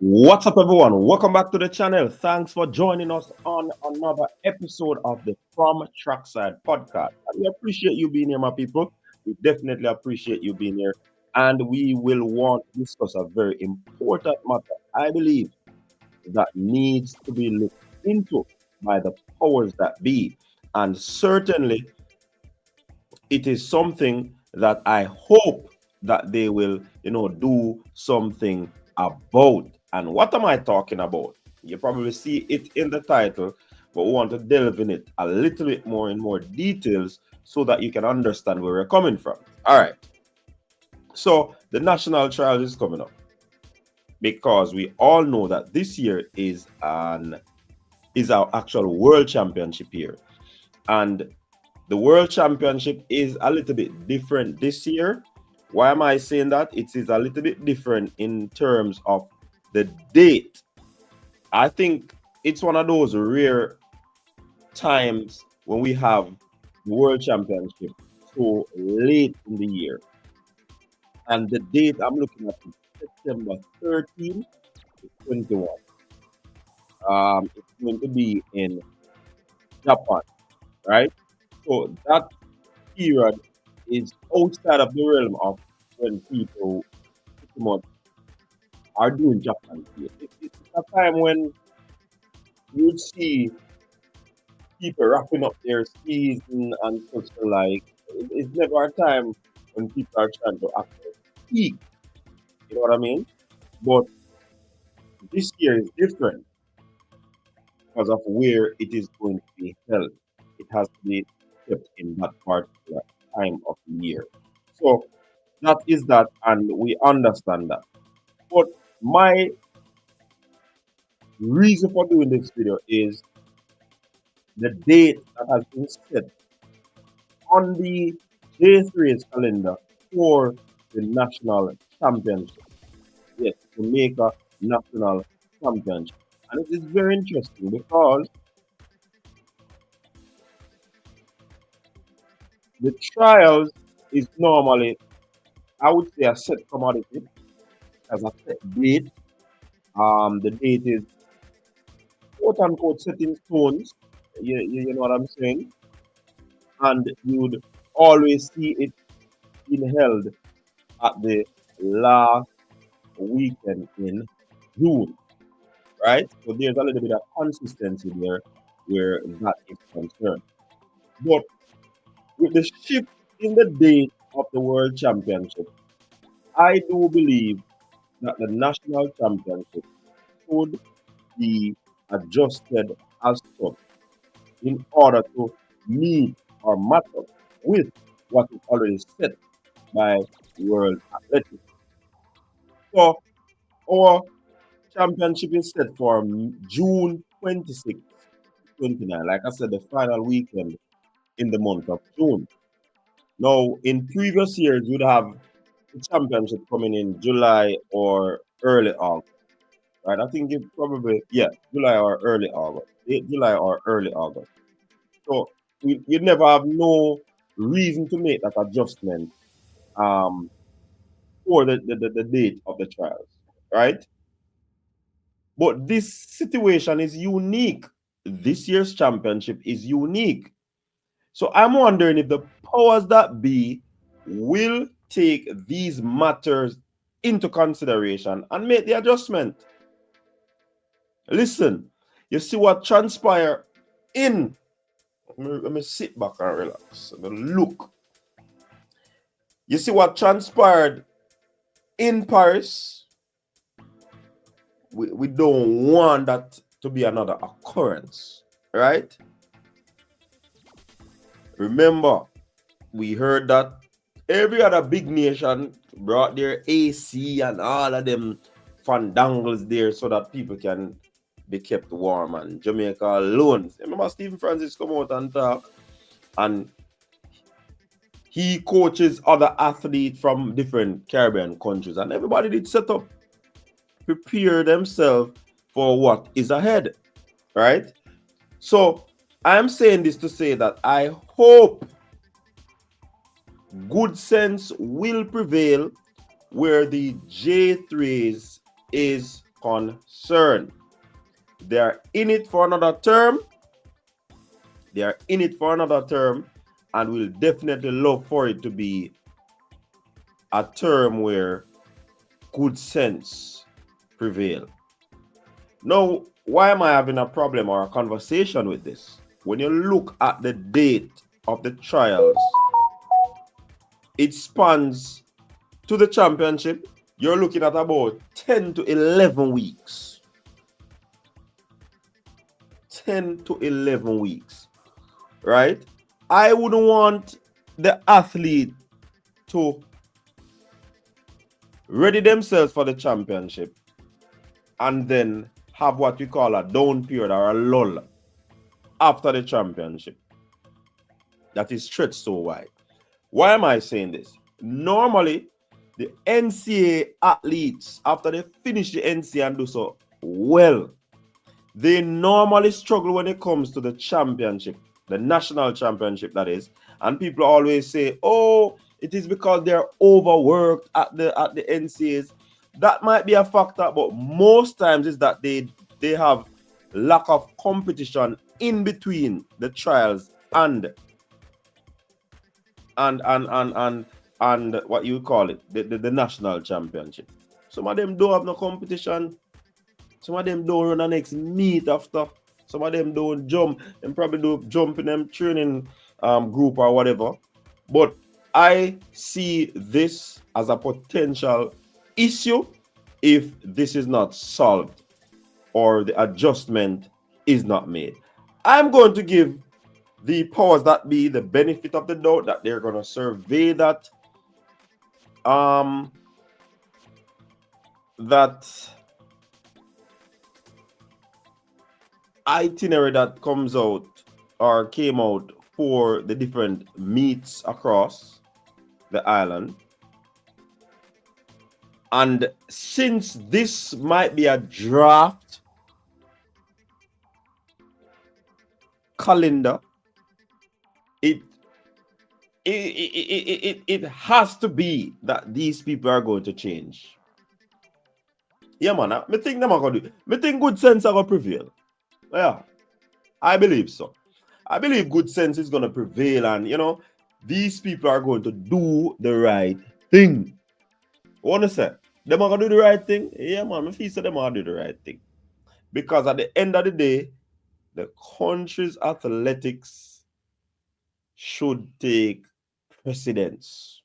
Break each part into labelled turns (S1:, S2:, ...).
S1: What's up, everyone? Welcome back to the channel. Thanks for joining us on another episode of the From Trackside podcast. And we appreciate you being here, my people. We definitely appreciate you being here. And we will want to discuss a very important matter, I believe, that needs to be looked into by the powers that be. And certainly, it is something that I hope that they will, do something about. And what am I talking about? You probably see it in the title, but we want to delve in it a little bit more in more details so that you can understand where we're coming from. All right. So the national trial is coming up because we all know that this year is our actual world championship year. And the World Championship is a little bit different this year. Why am I saying that? It is a little bit different in terms of the date. I think it's one of those rare times when we have the World Championship so late in the year. And the date I'm looking at is September 13th to 21. It's going to be in Japan, right? So that period is outside of the realm of when people pretty much are doing Japan here. It's a time when you'd see people wrapping up their season and such like. It's never a time when people are trying to actually peak, you know what I mean? But this year is different because of where it is going to be held. It has to be kept in that particular time of the year. So that is that, and we understand that. But my reason for doing this video is the date that has been set on the J3's calendar for the national championship. Yes, Jamaica national championship. And it is very interesting because the trials is normally, I would say, a set commodity as a set date. The date is quote unquote set in stones. You know what I'm saying? And you would always see it being held at the last weekend in June, right? So there's a little bit of consistency there where that is concerned. But with the shift in the date of the World Championship, I do believe that the national championship should be adjusted as such in order to meet or match up with what is already set by World Athletics. So our championship is set for June 26th, 29. Like I said, the final weekend in the month of June. Now, in previous years, you'd have the championship coming in July or early August, right? I think it probably, yeah, July or early August. July or early August. So you'd never have no reason to make that adjustment um, for the date of the trials, right? But this situation is unique. This year's championship is unique. So I'm wondering if the powers that be will take these matters into consideration and make the adjustment. Listen, you see what transpired in. Let me sit back and relax. Look. You see what transpired in Paris. We don't want that to be another occurrence, right? Remember, we heard that every other big nation brought their AC and all of them fandangles there so that people can be kept warm, and Jamaica alone. Remember Stephen Francis come out and talk, and he coaches other athletes from different Caribbean countries, and everybody did set up, prepare themselves for what is ahead, right? So I'm saying this to say that I hope good sense will prevail where the J3s is concerned. They are in it for another term. They are in it for another term, and we'll definitely love for it to be a term where good sense prevail. Now, why am I having a problem or a conversation with this? When you look at the date of the trials, it spans to the championship. You're looking at about 10 to 11 weeks. 10 to 11 weeks, right? I wouldn't want the athlete to ready themselves for the championship and then have what we call a down period or a lull after the championship that is stretched so wide. Why am I saying this? Normally, the NCAA athletes, after they finish the NCAA and do so well, they normally struggle when it comes to the championship, the national championship, that is. And people always say, oh, it is because they're overworked at the NCAAs. That might be a factor, but most times is that they have lack of competition in between the trials and what you call it, the national championship. Some of them don't have no competition. Some of them don't run the next meet after. Some of them don't jump. And probably do jump in them training group or whatever. But I see this as a potential issue if this is not solved or the adjustment is not made. I'm going to give the powers that be the benefit of the doubt that they're going to survey that itinerary that comes out or came out for the different meets across the island. And since this might be a draft calendar, it has to be that these people are going to change. Yeah, man. I think them are going to do. I think good sense are going to prevail. Yeah, I believe so. I believe good sense is going to prevail, and these people are going to do the right thing. What I say? Them are going to do the right thing? Yeah, man. I feel so them are going to do the right thing. Because at the end of the day, the country's athletics should take precedence.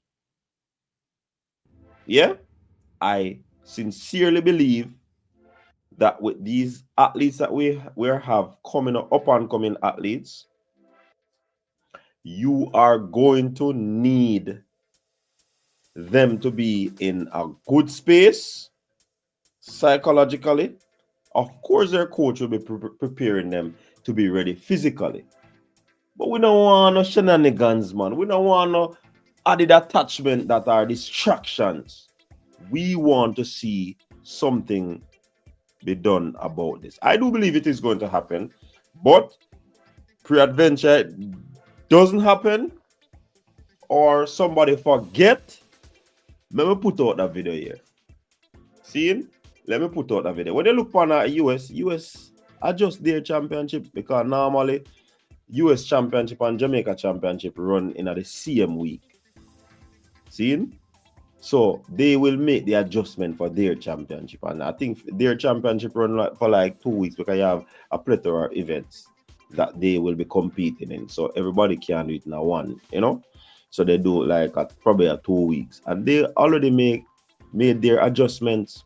S1: Yeah? I sincerely believe that with these athletes that we have coming up and coming athletes, you are going to need them to be in a good space psychologically. Of course, their coach will be preparing them to be ready physically. But we don't want no shenanigans, man. We don't want no added attachment that are distractions. We want to see something be done about this. I do believe it is going to happen, but pre-adventure doesn't happen or somebody forget. Let me put out that video here. See? Let me put out that video. When you look on US adjust their championship because normally US championship and Jamaica championship run in the same week. See? So they will make the adjustment for their championship. And I think their championship run for like 2 weeks because you have a plethora of events that they will be competing in. So everybody can do it now one, So they do like probably a 2 weeks. And they already made their adjustments.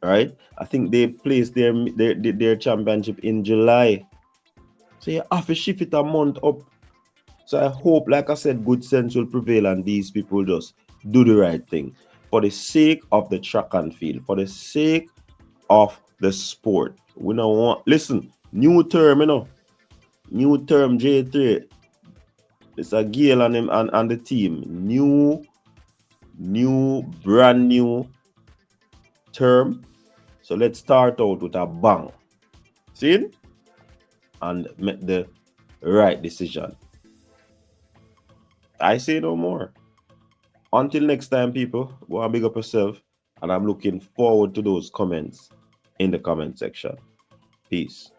S1: Right? I think they placed their championship in July. So you have to shift it a month up. So I hope, like I said, good sense will prevail and these people just do the right thing for the sake of the track and field, for the sake of the sport. We don't want, listen, new term, new term J3. It's a Gale and him and the team. Brand new term. So let's start out with a bang. See? And make the right decision. I say no more. Until next time, people, go and big up yourself. And I'm looking forward to those comments in the comment section. Peace.